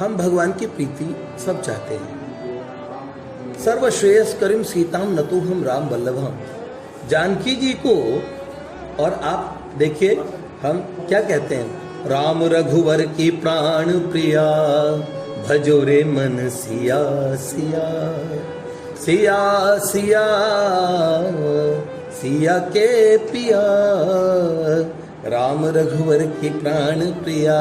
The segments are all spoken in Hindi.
हम भगवान की प्रीति सब चाहते हैं। सर्वश्रेयस करीम सीताम नतु हम राम वल्लभम। जानकी जी को, और आप देखिए हम क्या कहते हैं, राम रघुवर की प्राण प्रिया, भजो रे मन सिया सिया, सिया सिया सिया के पिया। राम रघुवर की प्राण प्रिया,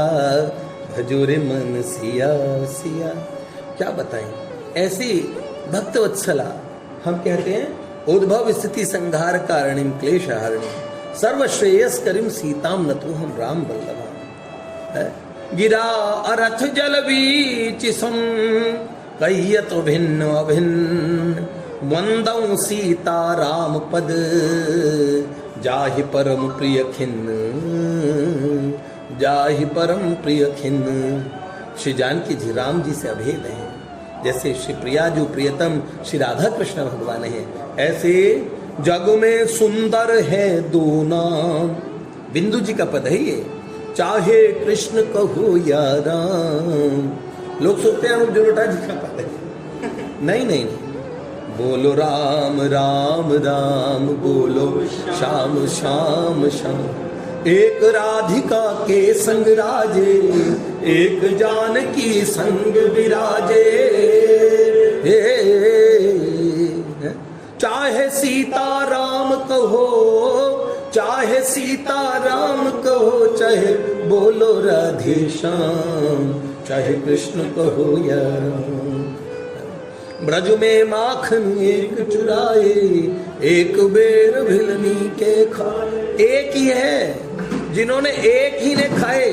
भजो रे मन सिया सिया। क्या बताएं, ऐसी भक्त वत्सला हम कहते हैं। उद्भव स्थिति संहार कारणिम क्लेश हारिणी, सर्वश्रेयस करीम सीताम नतु हम राम वल्लभम। गिरा अरथ जल बीच सम, कहियत भिन्न अभिन्न, वंदौ सीता राम पद, जाहि परम प्रिय खिन्न, जाहि परम प्रिय खिन्न। श्री जानकी जी राम जी से अभेद हैं। जैसे श्री प्रिया जो प्रियतम श्री राधा कृष्ण भगवान है, ऐसे जग में सुंदर है दो नाम। बिंदु जी का पद है ये, चाहे कृष्ण कहो या राम। लोग सोचते हैं अनुप जलोटा जी का पद है। नहीं नहीं नहीं, बोलो राम राम राम, बोलो श्याम श्याम श्याम। एक राधिका के संग राजे, एक जानकी संग विराजे। चाहे सीता राम कहो, चाहे सीता राम कहो, चाहे बोलो राधे श्याम, चाहे कृष्ण कहो या राम। ब्रज में माखन एक चुराए, एक बेर भिलनी के खाए। एक ही है, जिन्होंने एक ही ने खाए,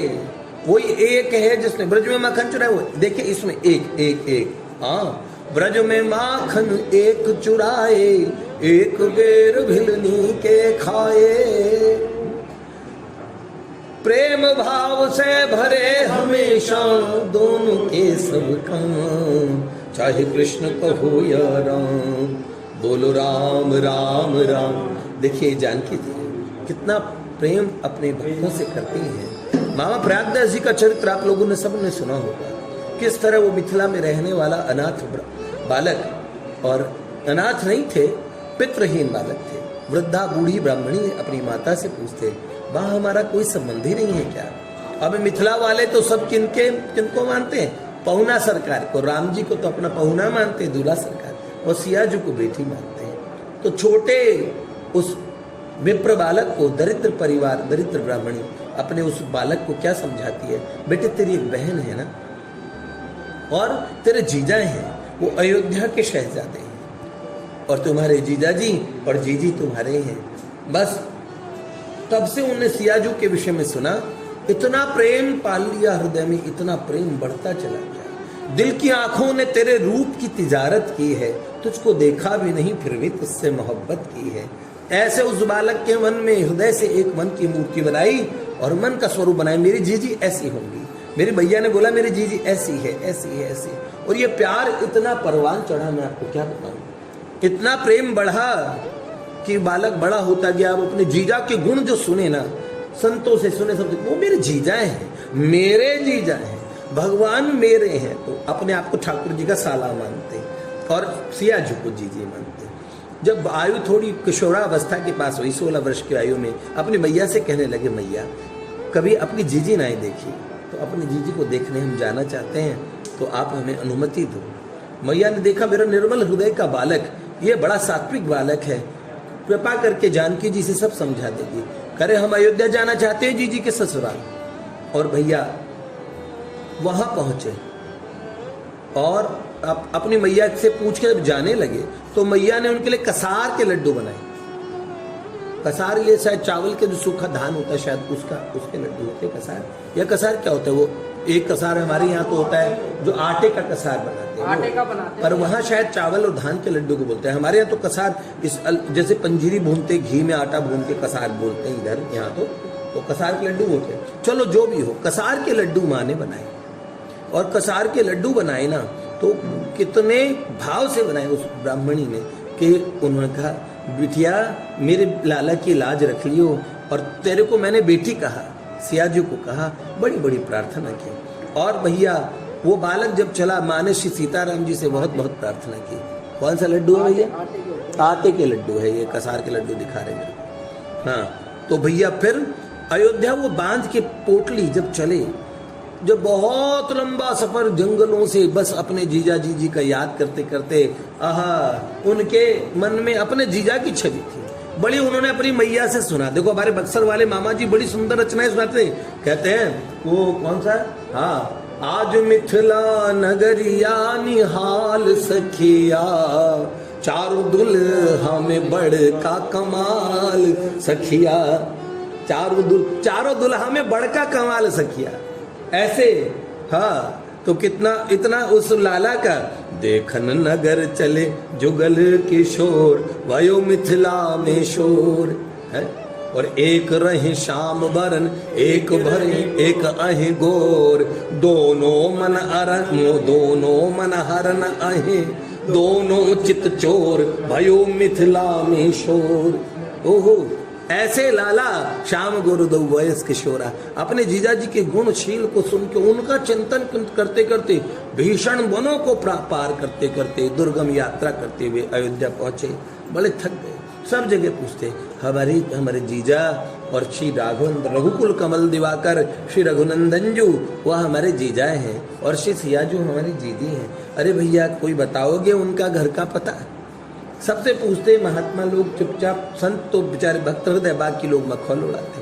वही एक है जिसने ब्रज में माखन चुराए। वो देखिए इसमें एक एक एक, हाँ, ब्रज में माखन एक चुराए, एक बेर भिलनी के खाए। प्रेम भाव से भरे हमेशा दोनों के सब काम, चाहे कृष्ण कहो या राम, बोलो राम राम राम। देखिए जानकी जी कितना प्रेम अपने भक्तों से करती हैं। मामा प्रयागदास जी का चरित्र आप लोगों ने सबने सुना होगा, किस तरह वो मिथिला में रहने वाला अनाथ बालक, और अनाथ नहीं थे, पितृहीन बालक थे। वृद्धा बूढ़ी ब्राह्मणी अपनी माता से पूछते, वहां हमारा कोई संबंध ही नहीं है क्या? अब मिथिला वाले तो सब किनको मानते हैं? पहुना सरकार को। राम जी को तो अपना पहुना मानते हैं, दूल्हा सरकार, और सिया जी को बेटी मानते हैं। तो छोटे उस विप्र बालक को दरिद्र परिवार, दरिद्र ब्राह्मणी अपने उस बालक को क्या समझाती है, बेटे तेरी एक बहन है ना, और तेरे जीजा हैं, वो अयोध्या के शहजादे हैं, और तुम्हारे जीजा जी और जीजी तुम्हारे हैं। बस तब से उन्हें सियाजू के विषय में सुना, इतना प्रेम पाल लिया हृदय में, इतना प्रेम बढ़ता चला गया। दिल की आंखों ने तेरे रूप की तिजारत की है, तुझको देखा भी नहीं फिर भी तुझसे मोहब्बत की है। ऐसे उस बालक के मन में हृदय से एक मन की मूर्ति बनाई और मन का स्वरूप बनाया, मेरी जीजी ऐसी होंगी। मेरे भैया ने बोला मेरी जीजी ऐसी है, ऐसी है, ऐसी। और ये प्यार इतना परवान चढ़ा, मैं आपको क्या बताऊं, इतना प्रेम बढ़ा कि बालक बड़ा होता गया। अब अपने जीजा के गुण जो सुने ना, संतों से सुने, सब वो मेरे जीजा हैं, मेरे जीजा हैं, भगवान मेरे हैं, तो अपने आप को ठाकुर जी का साला मानते और सिया जी को जीजी मानते। जब आयु थोड़ी किशोरावस्था के पास हुई, 16 वर्ष की आयु में, अपनी मैया से कहने लगे, मैया कभी अपनी जीजी नहीं देखी, तो अपनी जीजी को देखने हम जाना चाहते हैं, तो आप हमें अनुमति दो। मैया ने देखा मेरा निर्मल हृदय का बालक, ये बड़ा सात्विक बालक है, कृपा करके जानकी जी से सब समझा देगी। करे हम अयोध्या जाना चाहते हैं जीजी के ससुराल। और भैया वहां पहुंचे और अपनी मैया से पूछ के जब जाने लगे, तो मैया ने उनके लिए कसार के लड्डू बनाए। कसार ये शायद चावल के जो सूखा धान होता है, शायद उसके लड्डू होते हैं कसार। या कसार क्या होता है? वो एक कसार हमारे यहाँ तो होता है जो आटे का कसार बनाते हैं, आटे का बनाते हैं, पर वहाँ शायद चावल और धान के लड्डू को बोलते हैं। हमारे यहाँ तो कसार इस जैसे पंजीरी भूनते, घी में आटा भून के कसार बोलते हैं इधर, यहाँ तो कसार के लड्डू बोलते हैं। चलो जो भी हो, कसार के लड्डू माँ ने बनाए। और कसार के लड्डू बनाए ना, तो कितने भाव से बनाए उस ब्राह्मणी ने, कि उन्होंने कहा, बिटिया मेरे लाला की लाज रख लियो, और तेरे को मैंने बेटी कहा, सियाजू को कहा, बड़ी बड़ी प्रार्थना की। और भैया वो बालक जब चला, माँ ने श्री सीताराम जी से बहुत बहुत प्रार्थना की। कौन सा लड्डू है भैया? आटे के लड्डू है, ये कसार के लड्डू दिखा रहे मेरे को। हाँ, तो भैया फिर अयोध्या वो बांध के पोटली जब चले, जब बहुत लंबा सफर जंगलों से, बस अपने जीजा जी का याद करते करते, आहा, उनके मन में अपने जीजा की छवि थी बड़ी। उन्होंने अपनी मैया से सुना। देखो हमारे बक्सर वाले मामा जी बड़ी सुंदर रचनाएं सुनाते, कहते हैं वो कौन सा, हाँ, आज मिथिला नगरिया निहाल सखिया, चारों दुल्हा में बड़का कमाल सखिया, चारों दुल्हा में बड़का कमाल सखिया। ऐसे, हाँ, तो कितना इतना उस लाला का, देखन नगर चले जुगल किशोर, वयो मिथिला में शोर है। और एक रहे श्याम बरन, एक भरे एक अहि गोर, दोनों मन हरन अहि, दोनों चित चोर, भयो मिथिला में शोर। ओहो, ऐसे लाला श्याम गुरुदेव वयस किशोरा अपने जीजाजी के गुणशील को सुन के, उनका चिंतन करते करते, भीषण वनों को पार करते करते, दुर्गम यात्रा करते हुए अयोध्या पहुंचे। बड़े थक गए, सब जगह पूछते हमारे जीजा और श्री राघवेंद्र रघुकुल कमल दिवाकर श्री रघुनंदन जी वह हमारे जीजा हैं, और श्री सियाजू हमारी जीजी हैं। अरे भैया कोई बताओगे उनका घर का पता? सबसे पूछते महात्मा लोग चुपचाप, संत तो बेचारे भक्त हृदय, बाकी लोग मखौल उड़ाते।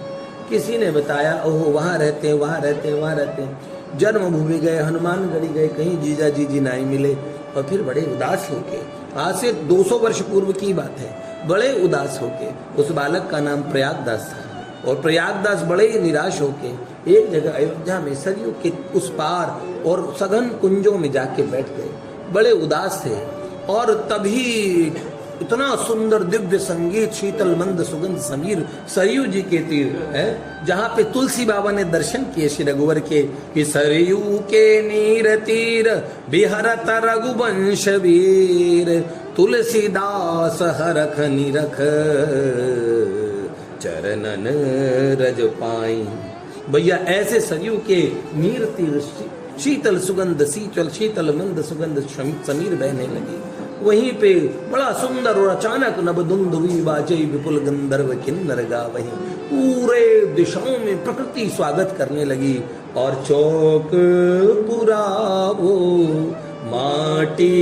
किसी ने बताया, ओहो वहाँ रहते हैं, वहाँ रहते हैं, वहाँ रहते हैं। जन्मभूमि गए, हनुमानगढ़ी गए, कहीं जीजा जी नहीं मिले, और फिर बड़े उदास होके, आज से 200 वर्ष पूर्व की बात है, बड़े उदास होके, उस बालक का नाम प्रयागदास था, और प्रयागदास बड़े ही निराश होके एक जगह अयोध्या में सरयू के उस पार और सघन कुंजों में जाके बैठ गए, बड़े उदास थे। और तभी इतना सुंदर दिव्य संगीत, शीतल मंद सुगंध समीर, सरयू जी के तीर है, जहाँ पे तुलसी बाबा ने दर्शन किए श्री रघुवर के, कि सरयू के नीर तीर बिहरत रघुवंश वीर, तुलसीदास हरख निरख चरणन रज पाई। भैया ऐसे सरयू के नीर तीर शीतल सुगंध, शीतल मंद सुगंध समीर बहने लगी। वहीं पे बड़ा सुंदर, और अचानक नबदुंदुवी बाजे विपुल गंधर्व किन्नर गावहि, पूरे दिशाओं में प्रकृति स्वागत करने लगी। और चौक पुरावो माटी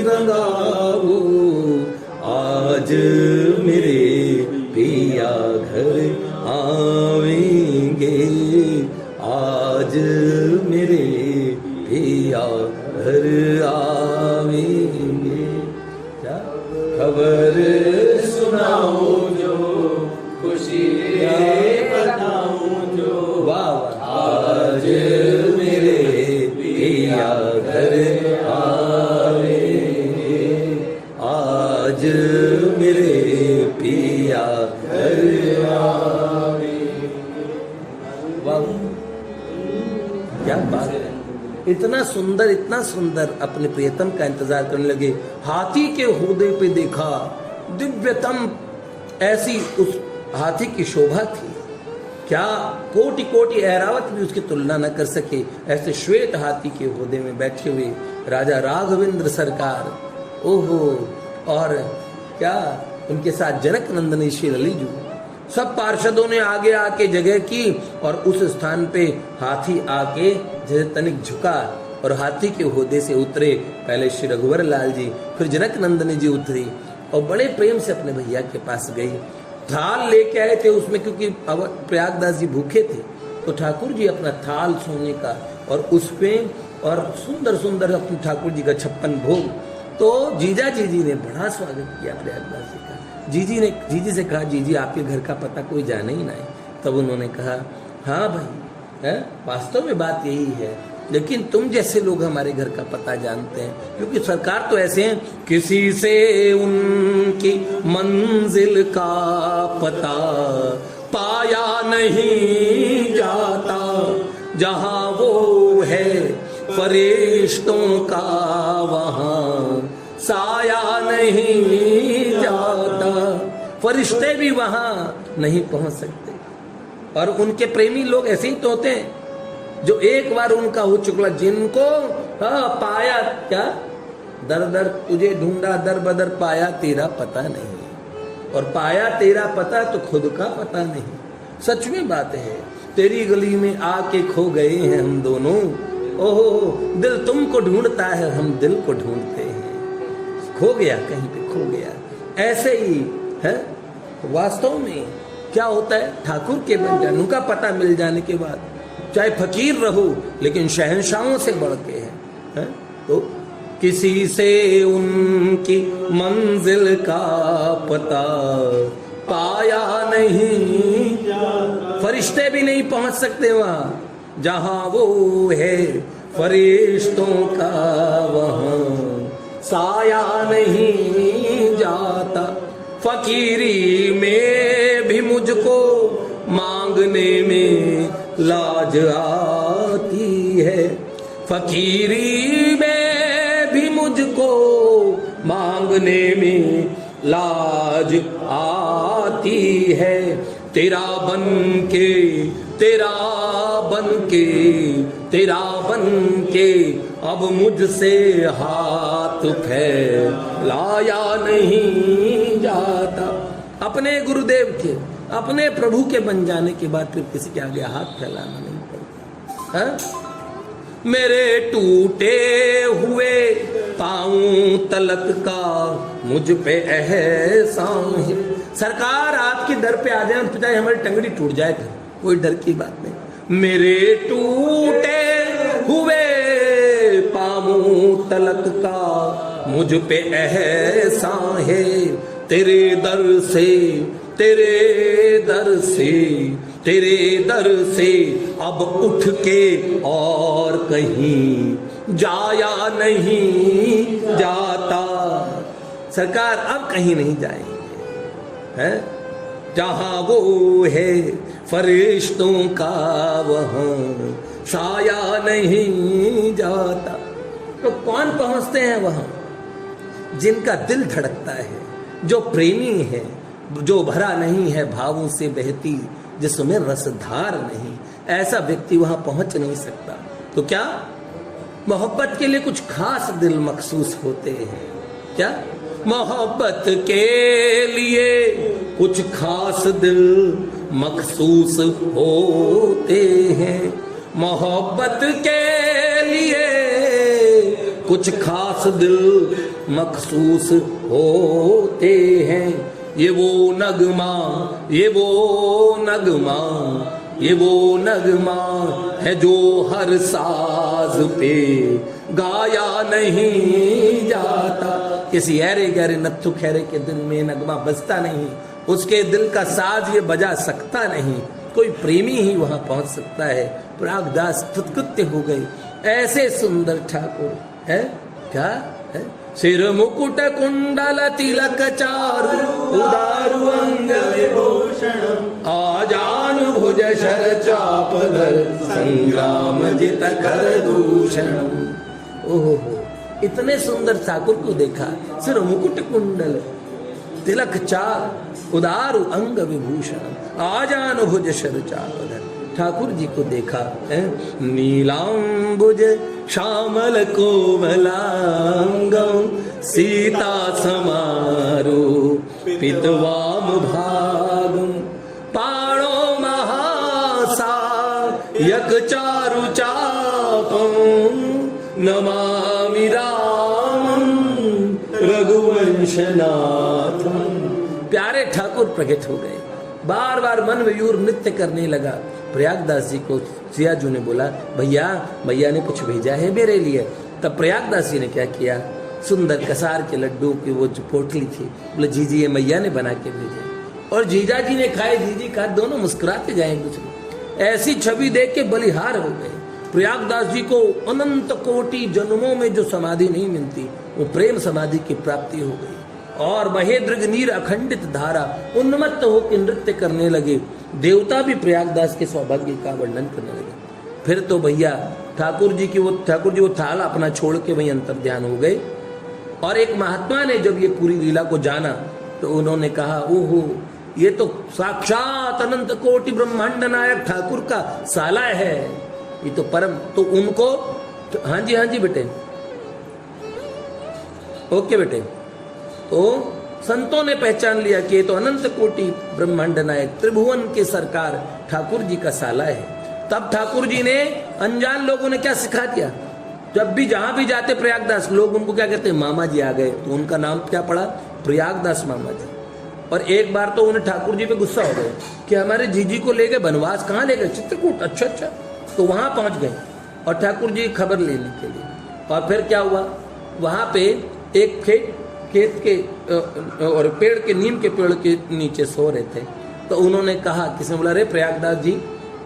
रंगावो, आज मेरे पिया घर आवेंगे, आज मेरे पिया घर आवेंगे। क्या खबर सुनाओ जो, खुशी बताओ जो, वाह, आज मेरे पिया घर आवेंगे, आज मेरे पिया घर आवेंगे। वाह, क्या बात है। इतना सुंदर अपने प्रियतम का इंतजार करने लगे। हाथी के होदे पे देखा दिव्यतम, ऐसी उस हाथी की शोभा थी, क्या कोटि कोटि ऐरावत भी उसकी तुलना न कर सके। ऐसे श्वेत हाथी के होदे में बैठे हुए राजा राघवेंद्र सरकार, ओहो, और क्या उनके साथ जनक नंदनी श्री ललिजू, सब पार्षदों ने आगे आके जगह की, और उस स्थान पे हाथी आके जैसे तनिक झुका, और हाथी के होदे से उतरे पहले श्री रघुवर लाल जी, फिर जनक नंदनी जी उतरी, और बड़े प्रेम से अपने भैया के पास गई। थाल लेके आए थे उसमें, क्योंकि प्रयागदास जी भूखे थे, तो ठाकुर जी अपना थाल सोने का, और उसमें और सुंदर सुंदर अपने ठाकुर जी का 56 भोग। तो जीजा जी ने बड़ा स्वागत किया प्रयागदास जी का। जीजी से कहा, जीजी आपके घर का पता कोई जाने ही ना है। तब उन्होंने कहा, हाँ भाई, है वास्तव में बात यही है, लेकिन तुम जैसे लोग हमारे घर का पता जानते हैं, क्योंकि सरकार तो ऐसे हैं, किसी से उनकी मंजिल का पता पाया नहीं जाता, जहां वो है फरिश्तों का वहां साया नहीं जाता। फरिश्ते भी वहां नहीं पहुंच सकते, और उनके प्रेमी लोग ऐसे ही तो होते हैं। जो एक बार उनका हो चुका, जिनको पाया क्या दर दर तुझे ढूंढा, दर बदर पाया तेरा पता नहीं, और पाया तेरा पता तो खुद का पता नहीं। सच में बात है, तेरी गली में आके खो गए हैं हम दोनों, ओहो दिल तुमको ढूंढता है, हम दिल को ढूंढते हैं। खो गया, कहीं पे खो गया। ऐसे ही है वास्तव में क्या होता है, ठाकुर के बन जाने का पता मिल जाने के बाद चाहे फकीर रहो लेकिन शहंशाहों से बढ़ के है? तो किसी से उनकी मंजिल का पता पाया नहीं, फरिश्ते भी नहीं पहुंच सकते वहां जहां वो है, फरिश्तों का वहां साया नहीं जाता। फकीरी में भी मुझको मांगने में लाज आती है, फकीरी में भी मुझको मांगने में लाज आती है। तेरा बन के तेरा बन के तेरा बन के अब मुझसे हाथ फैलाया नहीं जाता। अपने गुरुदेव के, अपने प्रभु के बन जाने के बाद फिर किसी के आगे हाथ फैलाना नहीं पड़ता है? मेरे टूटे हुए पाँव तलक का मुझ पे एहसान है। सरकार आपके दर पे आ जाए, चाहे हमारी टंगड़ी टूट जाए, कोई डर की बात नहीं। मेरे टूटे हुए पाँव तलक का मुझ पे एहसान है। तेरे दर से तेरे दर से तेरे दर से अब उठ के और कहीं जाया नहीं जाता। सरकार अब कहीं नहीं जाएंगे, है जहां वो है फरिश्तों का वहां साया नहीं जाता। तो कौन पहुंचते हैं वहां? जिनका दिल धड़कता है, जो प्रेमी है, जो भरा नहीं है भावों से बहती जिसमें रसधार नहीं, ऐसा व्यक्ति वहां पहुंच नहीं सकता। तो क्या मोहब्बत के लिए कुछ खास दिल मखसूस होते हैं? क्या मोहब्बत के लिए कुछ खास दिल मखसूस होते हैं? मोहब्बत के लिए कुछ खास दिल मखसूस होते हैं। ये वो नगमा, ये वो नगमा, ये वो नगमा है जो हर साज पे गाया नहीं जाता। किसी ऐरे गहरे नत्थु खैरे के दिल में नगमा बजता नहीं, उसके दिल का साज ये बजा सकता नहीं। कोई प्रेमी ही वहां पहुंच सकता है। प्रागदास कृत्य हो गई, ऐसे सुंदर ठाकुर है क्या है? सिर मुकुट कुंडल तिलक चारु उदारु अंग विभूषण, आजान भुज शर चाप धर संग्राम जित कर दूषण। ओहो, इतने सुंदर ठाकुर को देखा। सिर मुकुट कुंडल तिलक चार उदारु अंग विभूषण, आजान भुज शर चाप धर। ठाकुर जी को देखा है। नीलांबुज श्यामल कोमलांगं सीता समारो पितवाम भागं, पाणो महासा यक चारु चापं, नमामि रामं रघुवंशनाथं। प्यारे ठाकुर प्रकट हो गए। बार बार मन मयूर नृत्य करने लगा। प्रयागदास जी को सियाजू ने बोला, भैया भैया ने कुछ भेजा है मेरे लिए। तब प्रयागदास जी ने क्या किया, सुंदर कसार के लड्डू की वो जो पोटली थी, बोले जी ये मैया ने बना के भेजे। और जीजा जी ने खाए, जीजी खाए, दोनों मुस्कुराते जाए एक दूसरे। ऐसी छवि देख के बलिहार हो गए। प्रयागदास जी को अनंत कोटि जन्मों में जो समाधि नहीं मिलती, वो प्रेम समाधि की प्राप्ति हो गई। और महेंद्र नीर अखंडित धारा उन्मत्त होकर नृत्य करने लगे। देवता भी प्रयागदास के सौभाग्य का वर्णन करने लगे। फिर तो भैया ठाकुर जी वो थाल अपना छोड़ के वहीं अंतर ध्यान हो गए। और एक महात्मा ने जब ये पूरी लीला को जाना तो उन्होंने कहा, ओहो ये तो साक्षात अनंत कोटि ब्रह्मांड नायक ठाकुर का साला है। ये तो परम, तो उनको हाँ जी बेटे, ओके बेटे। तो संतों ने पहचान लिया कि ये तो अनंत कोटि ब्रह्मांड नायक त्रिभुवन के सरकार ठाकुर जी का साला है। तब ठाकुर जी ने अनजान लोगों ने क्या सिखा दिया, जब भी जहां भी जाते प्रयागदास, लोग उनको क्या कहते हैं, मामा जी आ गए, तो उनका नाम क्या पड़ा, प्रयागदास मामा जी। और एक बार तो उन्हें ठाकुर जी पे गुस्सा हो गया कि हमारे जीजी को ले गए बनवास, कहाँ ले गए, चित्रकूट, अच्छा, तो वहां पहुंच गए और ठाकुर जी खबर लेने के लिए। और फिर क्या हुआ, वहां पे एक खेत के और पेड़ के, नीम के पेड़ के नीचे सो रहे थे। तो उन्होंने कहा, किसने बोला, रे प्रयागदास जी,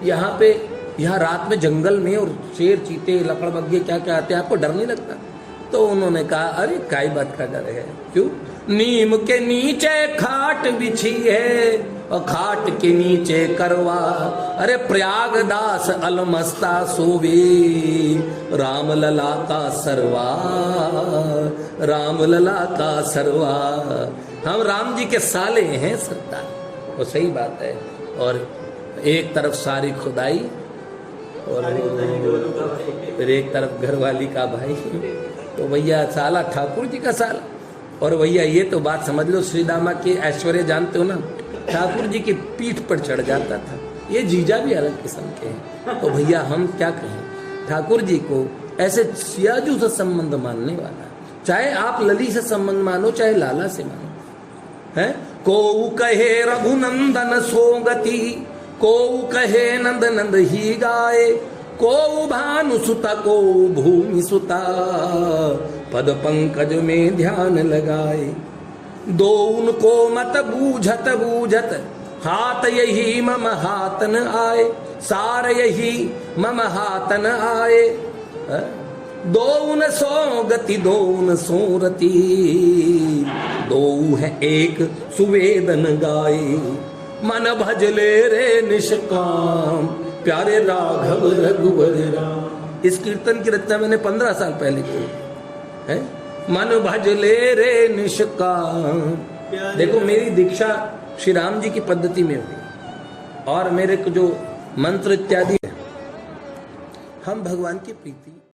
यहाँ रात में जंगल में और शेर, चीते, लकड़बग्घे क्या क्या आते हैं, आपको डर नहीं लगता? तो उन्होंने कहा, अरे काय बात का डर है, क्यों, नीम के नीचे खाट बिछी है और खाट के नीचे करवा, अरे प्रयागदास अलमस्ता सोवे, राम लला का सरवा, राम लला का सरवा। हम राम जी के साले हैं सरदार, वो सही बात है। और एक तरफ सारी खुदाई और फिर एक तरफ घरवाली का भाई, तो भैया साला ठाकुर जी का साला। और भैया ये तो बात समझ लो, श्री दामा के ऐश्वर्य जानते हो ना, ठाकुर जी की पीठ पर चढ़ जाता था। ये जीजा भी अलग किस्म के हैं। तो भैया हम क्या कहें, ठाकुर जी को ऐसे सियाजू से संबंध मानने वाला, चाहे आप लली से संबंध मानो चाहे लाला से मानो, है को कहे रघुनंदन सोगति, को कहे नंद नंद ही गाए, को भानु सुता को भूमि सुता, पद पंकज में ध्यान लगाए, दो उनको मत बूझत बूझत, हाथ यही मम हाथन आए, सार यही मम हाथन आए, दो उन सो गति दो उन सो रति, दो है एक सुवेदन गाए, मन भजले रे निष्काम, प्यारे राघव रघुवर राम। इस कीर्तन की रचना मैंने 15 साल पहले की है। मन भजले रे निष्काम। देखो मेरी दीक्षा श्री राम जी की पद्धति में हुई और मेरे को जो मंत्र इत्यादि है, हम भगवान की प्रीति